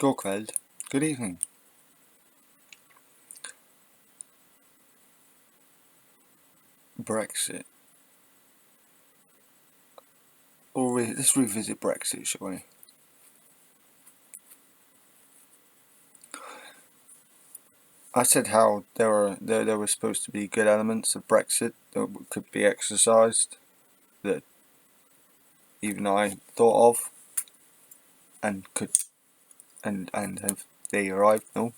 Gorkveld, good evening. Brexit. Let's revisit Brexit, shall we? I said how there were supposed to be good elements of Brexit that could be exercised, that even I thought of, and have they arrived? No.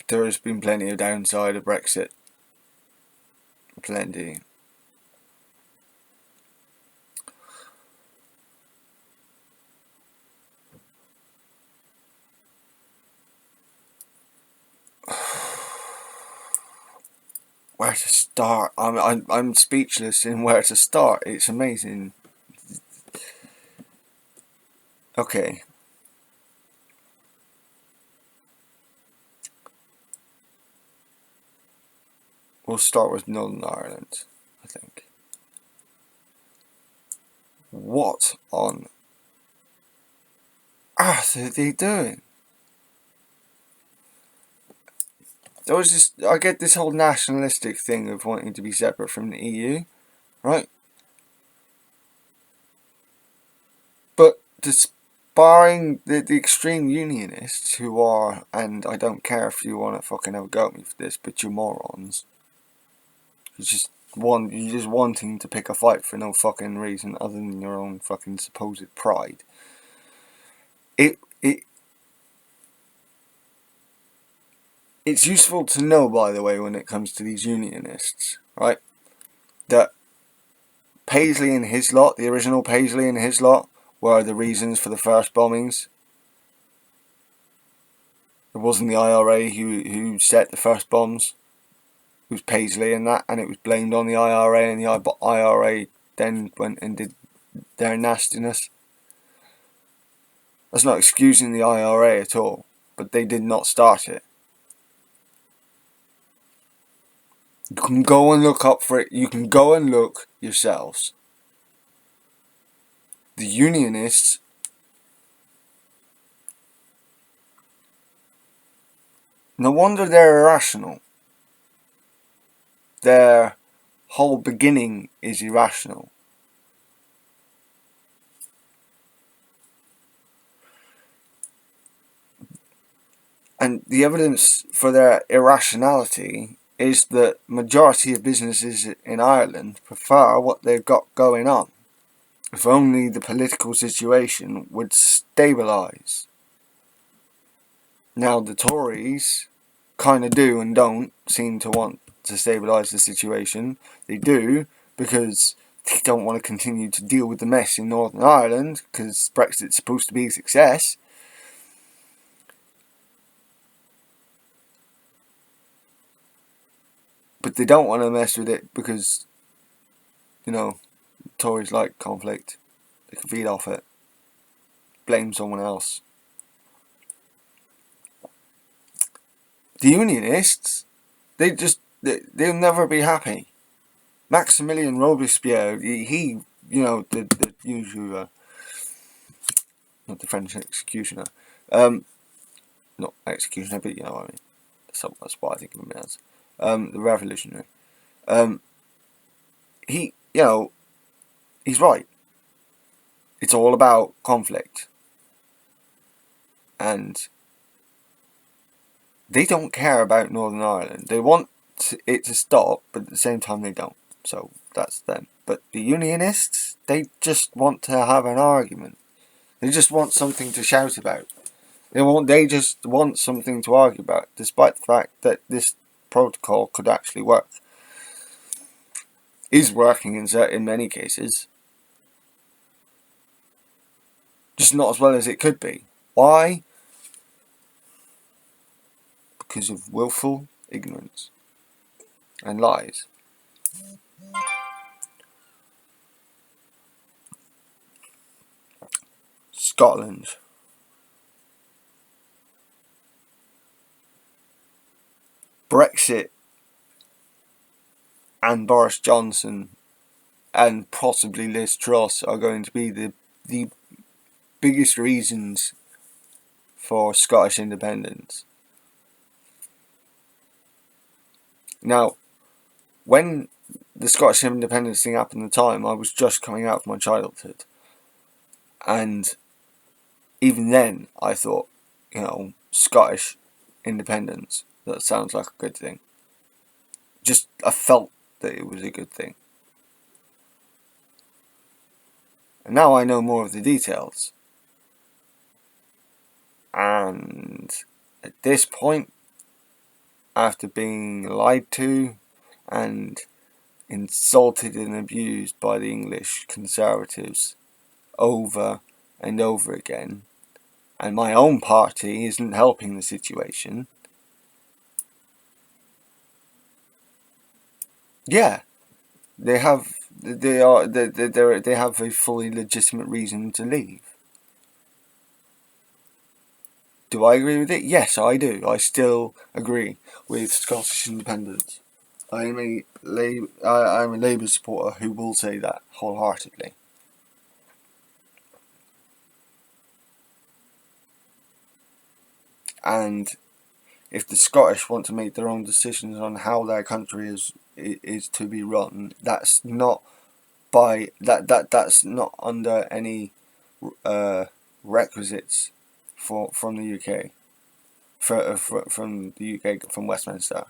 There has been plenty of downside of Brexit. Plenty. Where to start? I'm speechless in where to start. It's amazing. Okay. We'll start with Northern Ireland, I think. What on earth are they doing? I get this whole nationalistic thing of wanting to be separate from the EU, right? But barring the extreme unionists who are, and I don't care if you want to fucking have a go at me for this, but you're morons. You're just wanting to pick a fight for no fucking reason other than your own fucking supposed pride. It's useful to know, by the way, when it comes to these unionists, right, that Paisley and his lot, the original Paisley and his lot, were the reasons for the first bombings. It wasn't the IRA who set the first bombs. It was Paisley and that, and it was blamed on the IRA, and the IRA then went and did their nastiness. That's not excusing the IRA at all, but they did not start it. You can go and look up for it. You can go and look yourselves. The unionists no wonder they're irrational. Their whole beginning is irrational. And the evidence for their irrationality is that majority of businesses in Ireland prefer what they've got going on. If only the political situation would stabilise. Now the Tories kind of do and don't seem to want to stabilise the situation. They do because they don't want to continue to deal with the mess in Northern Ireland because Brexit's supposed to be a success. But they don't want to mess with it because, Tories like conflict. They can feed off it. Blame someone else. The Unionists, they'll never be happy. Maximilian Robespierre, the usual, not the French executioner, not executioner, but you know what I mean. That's what I think of him as. The revolutionary. He's right. It's all about conflict. And they don't care about Northern Ireland. They want it to stop, but at the same time they don't. So that's them. But the Unionists, they just want to have an argument. They just want something to shout about. They just want something to argue about, despite the fact that this protocol could actually work. Is working in many cases. Just not as well as it could be. Why? Because of willful ignorance and lies. Scotland. Brexit and Boris Johnson and possibly Liz Truss are going to be the biggest reasons for Scottish independence. Now, when the Scottish independence thing happened at the time, I was just coming out of my childhood. And even then, I thought, Scottish independence, that sounds like a good thing. I felt that it was a good thing. And now I know more of the details. And at this point, after being lied to and insulted and abused by the English Conservatives over and over again, and my own party isn't helping the situation, yeah, they have a fully legitimate reason to leave. Do I agree with it? Yes, I do. I still agree with Scottish independence. I'm a Labour supporter who will say that wholeheartedly. And if the Scottish want to make their own decisions on how their country is to be run, that's not that's not under any requisites from the UK, from the UK, from Westminster.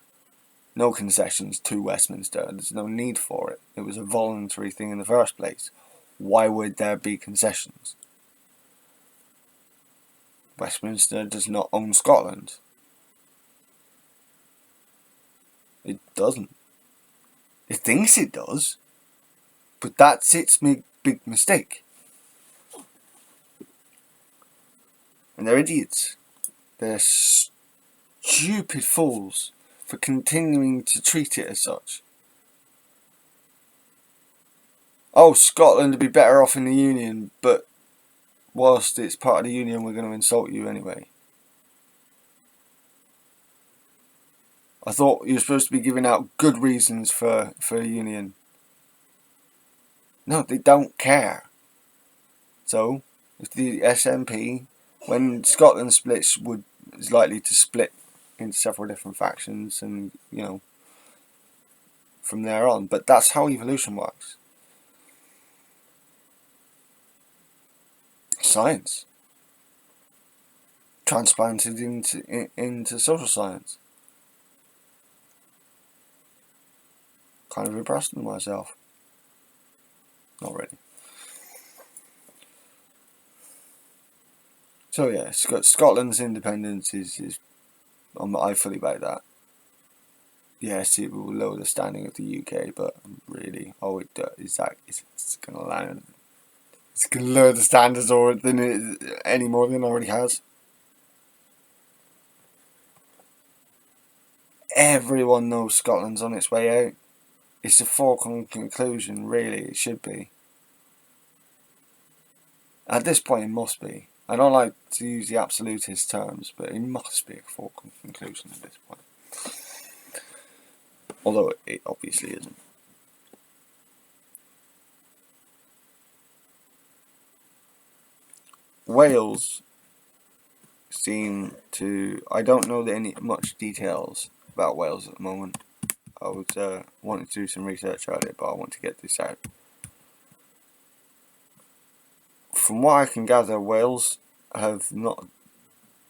No concessions to Westminster. There's no need for it. It was a voluntary thing in the first place. Why would there be concessions? Westminster does not own Scotland. It doesn't. It thinks it does, but that's its big mistake. And they're idiots. They're stupid fools for continuing to treat it as such. Oh, Scotland would be better off in the Union, but whilst it's part of the Union, we're going to insult you anyway. I thought you were supposed to be giving out good reasons for a Union. No, they don't care. So, if the SNP, when Scotland splits, is likely to split into several different factions, and from there on. But that's how evolution works. Science transplanted into social science. Kind of impressed with myself. Not really. So yeah, Scotland's independence is I fully back that. Yes, it will lower the standing of the UK, but really, it's going to land. It's going to lower the standards any more than it already has. Everyone knows Scotland's on its way out. It's a foregone conclusion, really. It should be. At this point, it must be. I don't like to use the absolutist terms, but it must be a foregone conclusion at this point. Although it obviously isn't. Wales seem to... I don't know much details about Wales at the moment. I was wanting to do some research on it, but I want to get this out. From what I can gather, Wales have not...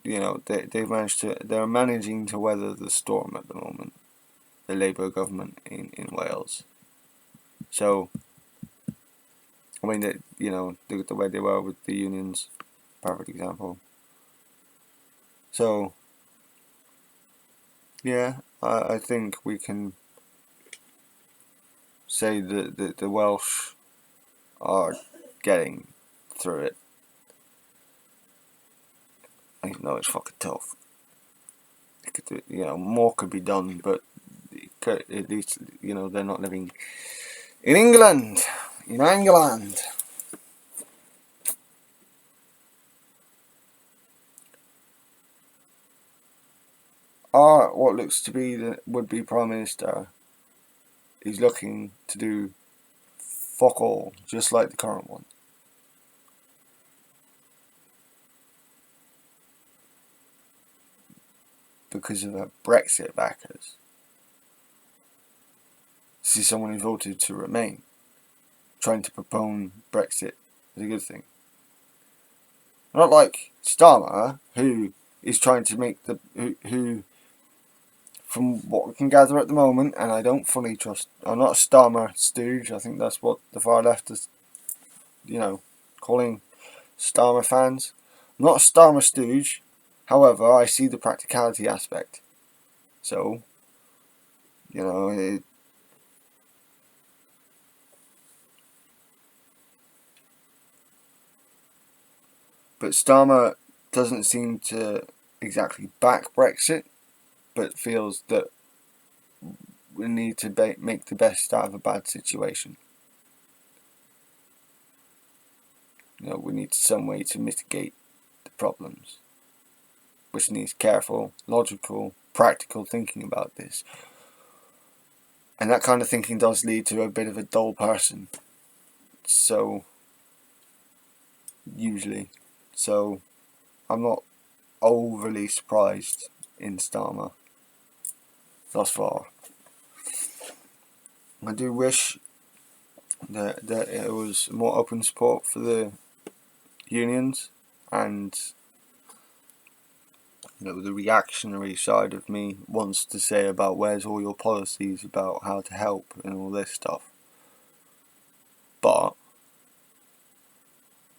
they're managing to weather the storm at the moment. The Labour government in Wales. So, I mean, the way they were with the unions, perfect example. So, yeah, I think we can say that the Welsh are getting through it. I know it's fucking tough. More could be done, but at least, they're not living in England. In England. What looks to be the would-be Prime Minister is looking to do fuck all, just like the current one. Because of her Brexit backers. This is someone who voted to remain, trying to propone Brexit as a good thing. Not like Starmer, who is trying to make who from what we can gather at the moment, and I don't fully trust. I'm not a Starmer stooge. I think that's what the far left is, calling Starmer fans. I'm not a Starmer stooge. However, I see the practicality aspect. So, but Starmer doesn't seem to exactly back Brexit, but feels that we need to make the best out of a bad situation. We need some way to mitigate the problems, which needs careful, logical, practical thinking about this. And that kind of thinking does lead to a bit of a dull person. Usually. So, I'm not overly surprised in Starmer thus far. I do wish that it was more open support for the unions, and the reactionary side of me wants to say about where's all your policies about how to help and all this stuff. But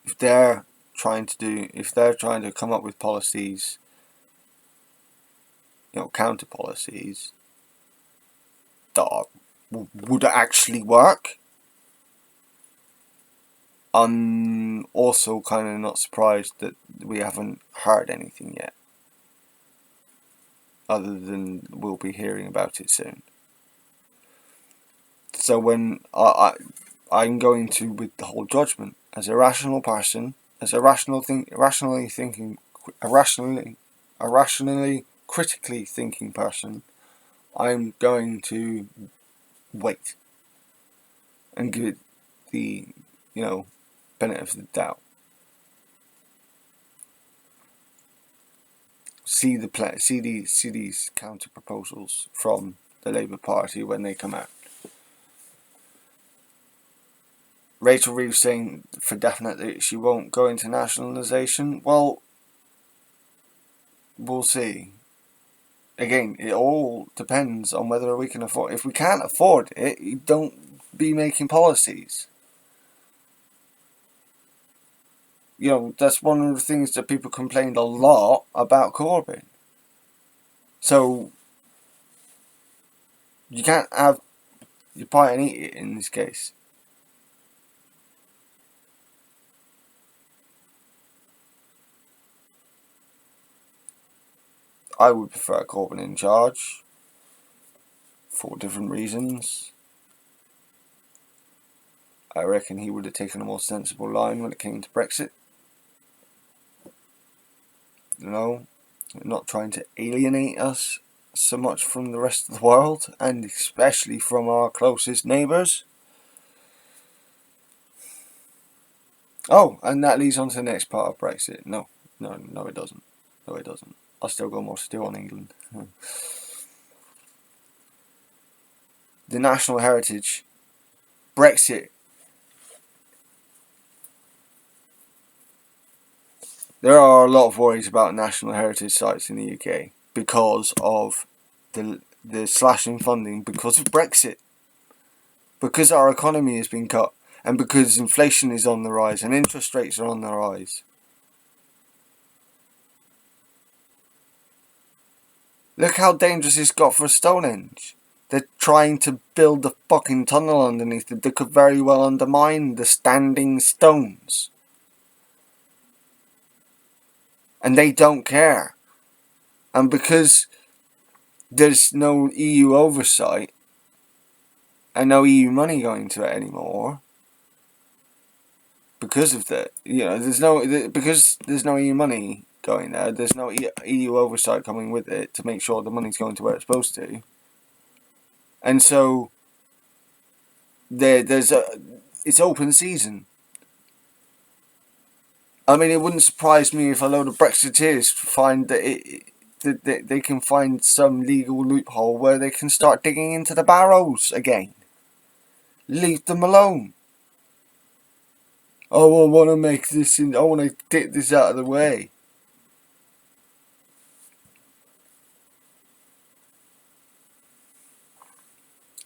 if they're trying to come up with policies, counter policies that would actually work, I'm also kind of not surprised that we haven't heard anything yet, other than we'll be hearing about it soon. So when I'm going to withhold judgment as a rational person, as a rationally critically thinking person, I'm going to wait and give it the benefit of the doubt. See these counter proposals from the Labour Party when they come out. Rachel Reeves saying for definite that she won't go into nationalisation. Well, we'll see. Again, it all depends on whether we can afford. If we can't afford it, you don't be making policies. That's one of the things that people complained a lot about Corbyn. So, you can't have your pie and eat it in this case. I would prefer Corbyn in charge for different reasons. I reckon he would have taken a more sensible line when it came to Brexit. Not trying to alienate us so much from the rest of the world, and especially from our closest neighbours. Oh, and that leads on to the next part of Brexit. No, it doesn't. No, it doesn't. I've still got more to do on England. The national heritage. Brexit. There are a lot of worries about national heritage sites in the UK because of the slashing funding because of Brexit. Because our economy has been cut, and because inflation is on the rise and interest rates are on the rise. Look how dangerous it's got for Stonehenge. They're trying to build a fucking tunnel underneath it that could very well undermine the standing stones. And they don't care. And because there's no EU oversight and no EU money going to it anymore, because of that, because there's no EU money going there, there's no EU oversight coming with it to make sure the money's going to where it's supposed to. And so there's it's open season. I mean, it wouldn't surprise me if a load of Brexiteers find that they can find some legal loophole where they can start digging into the barrows again. Leave them alone. Oh, I want to make this. I want to get this out of the way.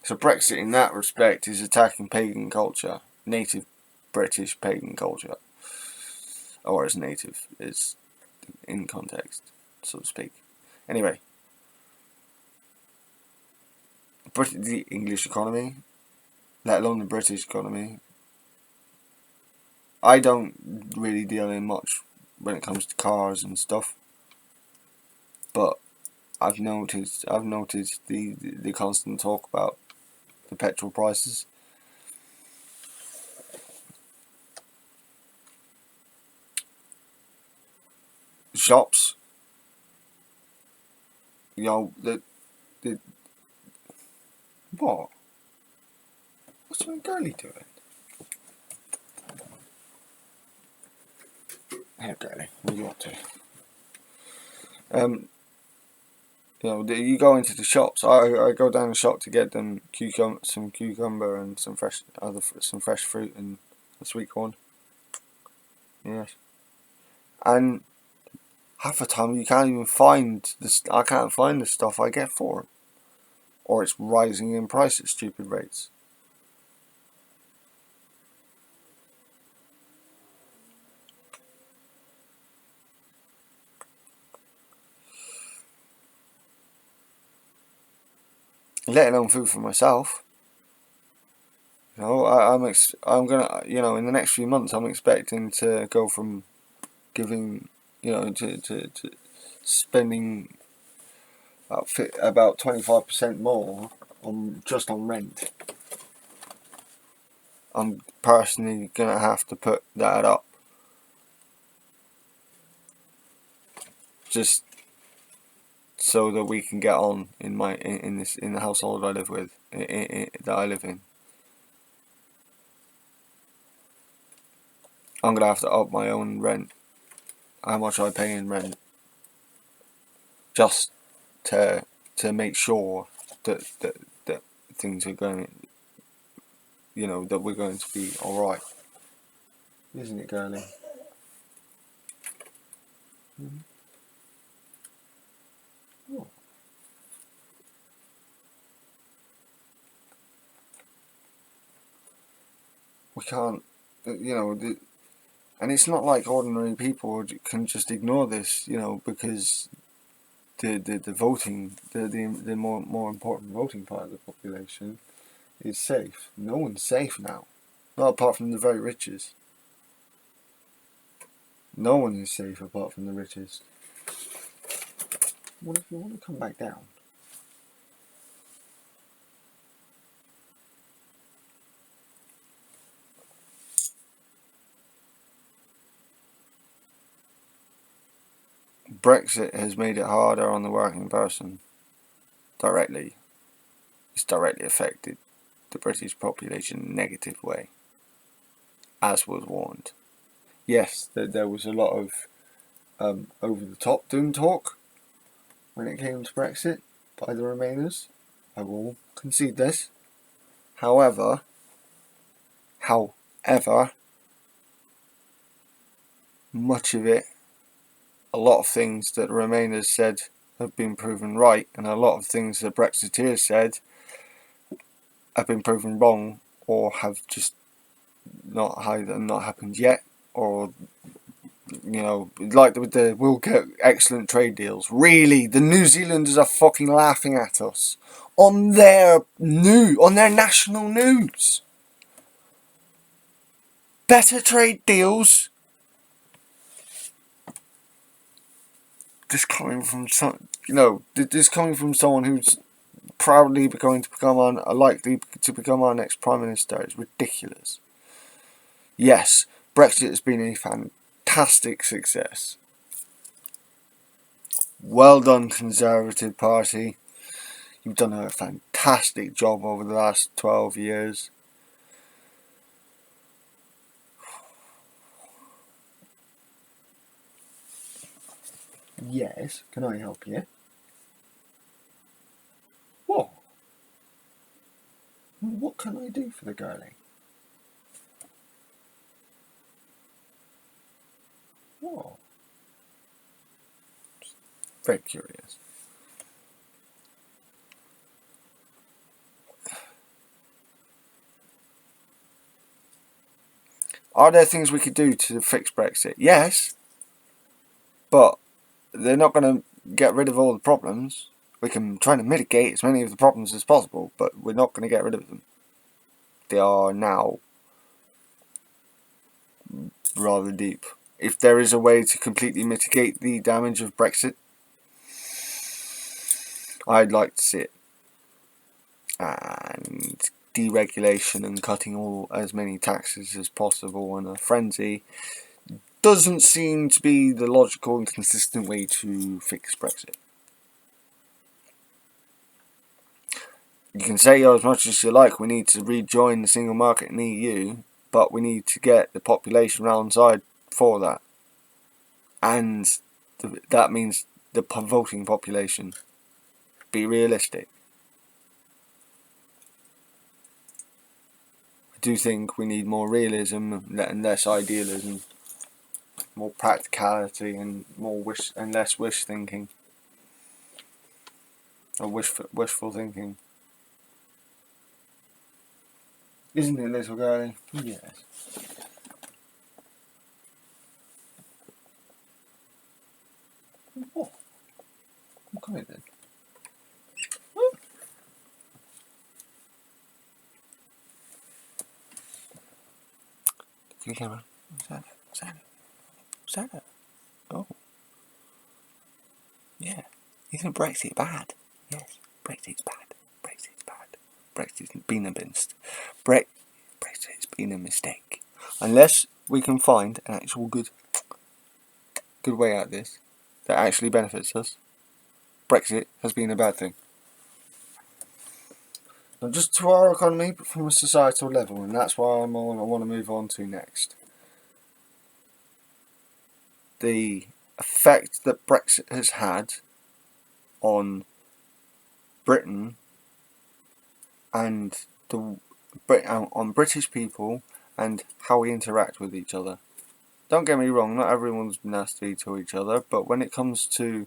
So Brexit, in that respect, is attacking pagan culture, native British pagan culture, or as native is in context, so to speak. Anyway, the English economy, let alone the British economy. I don't really deal in much when it comes to cars and stuff, but I've noticed the constant talk about the petrol prices. Shops, the what? What's my girlie doing? Hey girlie, what are you up to? You go into the shops. I go down the shop to get them some cucumber and some fresh fruit and a sweet corn. Yes, and half the time you can't even find this. I can't find the stuff I get for it, or it's rising in price at stupid rates. Let alone food for myself. I'm gonna, in the next few months, I'm expecting to go from giving, to spending about 25% more on rent. I'm personally gonna have to put that up, just so that we can get on in the household I live with, that I live in. I'm gonna have to up my own rent, how much I pay in rent, just to make sure that things are going, that we're going to be all right, isn't it, girlie? Mm-hmm. Oh. We can't, and it's not like ordinary people can just ignore this, because the voting, the more important voting part of the population is safe. No one's safe now, not apart from the very richest. No one is safe apart from the richest. What if you want to come back down? Brexit has made it harder on the working person. Directly. It's directly affected the British population in a negative way, as was warned. Yes, there was a lot of over-the-top doom talk when it came to Brexit by the Remainers. I will concede this. However, much of it, a lot of things that the Remainers said have been proven right, and a lot of things that Brexiteers said have been proven wrong, or have just not happened yet, or like we'll get excellent trade deals. Really, the New Zealanders are fucking laughing at us on their national news. Better trade deals. This coming from someone who's proudly going to likely to become our next prime minister. It's ridiculous. Yes, Brexit has been a fantastic success. Well done, Conservative Party. You've done a fantastic job over the last 12 years. Yes, can I help you? What? What can I do for the girlie? What? Very curious. Are there things we could do to fix Brexit? Yes, but they're not going to get rid of all the problems. We can try to mitigate as many of the problems as possible, but we're not going to get rid of them. They are now rather deep. If there is a way to completely mitigate the damage of Brexit, I'd like to see it. And deregulation and cutting as many taxes as possible in a frenzy doesn't seem to be the logical and consistent way to fix Brexit. You can say as much as you like, we need to rejoin the single market in the EU, but we need to get the population round side for that. And that means the voting population. Be realistic. I do think we need more realism and less idealism, more practicality and less wish thinking, or wishful thinking. Isn't it, little girlie? Yes. What? Okay then. Can you camera? Santa. Oh. Yeah. Isn't Brexit bad? Yes. Brexit's bad. Brexit's bad. Brexit's been a Brexit's been a mistake. Unless we can find an actual good way out of this that actually benefits us, Brexit has been a bad thing. Not just to our economy, but from a societal level, and that's why I want to move on to next. The effect that Brexit has had on Britain and on British people and how we interact with each other. Don't get me wrong, not everyone's nasty to each other, but when it comes to,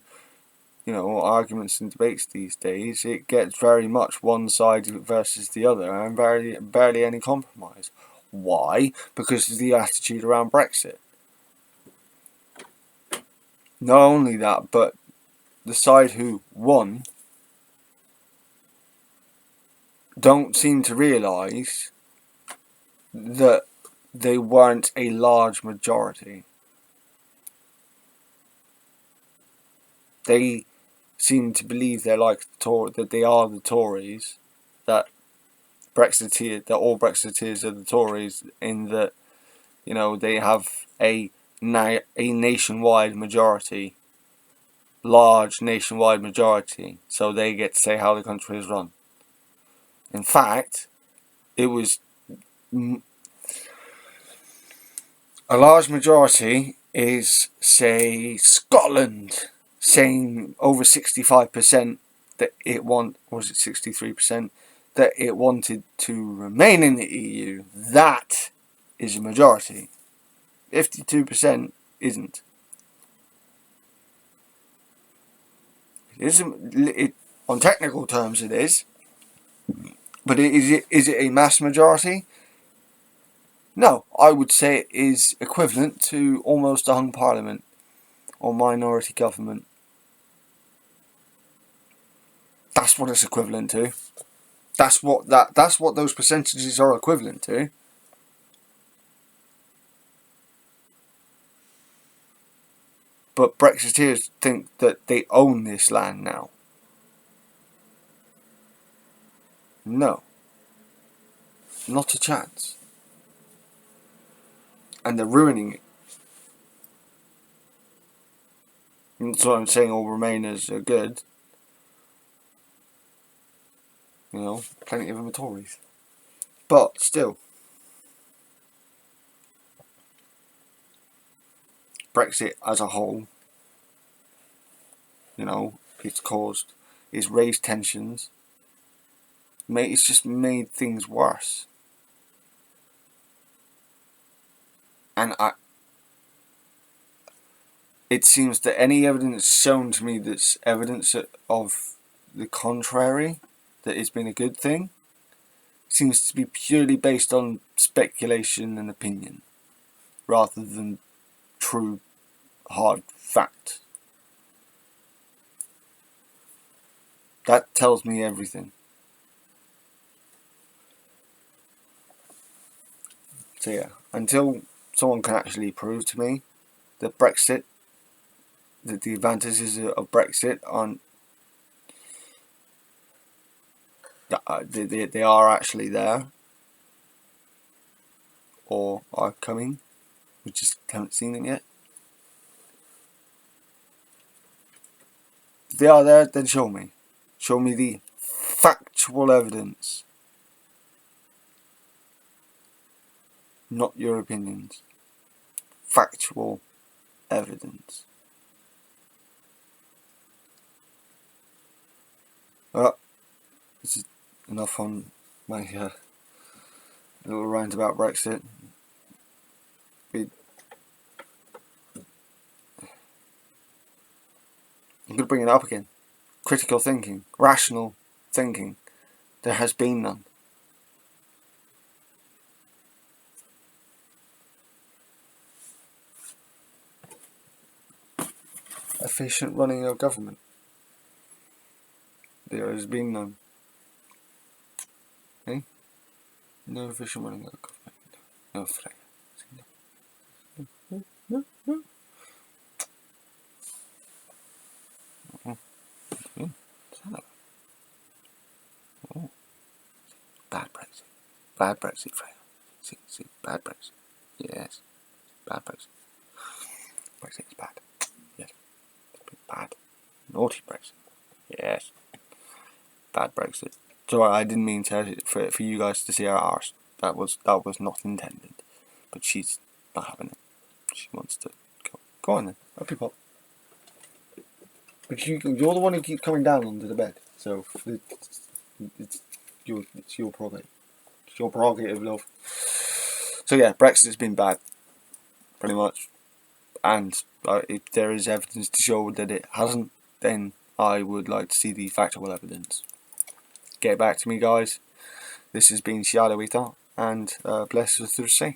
arguments and debates these days, it gets very much one side versus the other and barely any compromise. Why? Because of the attitude around Brexit. Not only that, but the side who won don't seem to realise that they weren't a large majority. They seem to believe they're like that they are the Tories, that all Brexiteers are the Tories, in that they have a nationwide majority, large nationwide majority, so they get to say how the country is run. In fact, it was a large majority is, say, Scotland saying over 65% that or was it 63%, that it wanted to remain in the EU. That is a majority. 52% isn't. On technical terms it is, but is it a mass majority? No, I would say it is equivalent to almost a hung parliament or minority government. That's what it's equivalent to. That's what those percentages are equivalent to. But Brexiteers think that they own this land now. No. Not a chance. And they're ruining it. And that's why I'm saying all Remainers are good. Plenty of them are Tories. But still, Brexit as a whole you know, it's raised tensions. It's just made things worse. And it seems that any evidence shown to me that's evidence of the contrary, that it's been a good thing, seems to be purely based on speculation and opinion, rather than true, hard fact. That tells me everything. So yeah, until someone can actually prove to me that that the advantages of Brexit aren't, they are actually there, or are coming, we just haven't seen them yet. If they are there, then show me. Show me the factual evidence, not your opinions. Factual evidence. Well, this is enough on my little rant about Brexit. I'm going to bring it up again. Critical thinking, rational thinking. There has been none. Efficient running of government. There has been none. Eh? No efficient running of government. No Freya. No. Oh. Bad Brexit. Bad Brexit, Freya. See, bad Brexit. Yes. Bad Brexit. Brexit is bad. Yes. Bad. Naughty Brexit. Yes. Bad Brexit. Sorry, I didn't mean for you guys to see our arse. That was not intended. But she's not having it. She wants to go. Go on then. Up you pop. But you're the one who keeps coming down onto the bed. So it's your prerogative. It's your prerogative, love. So yeah, Brexit's been bad, pretty much. And if there is evidence to show that it hasn't, then I would like to see the factual evidence. Get back to me, guys. This has been Shiada Wita, and bless us through the sea.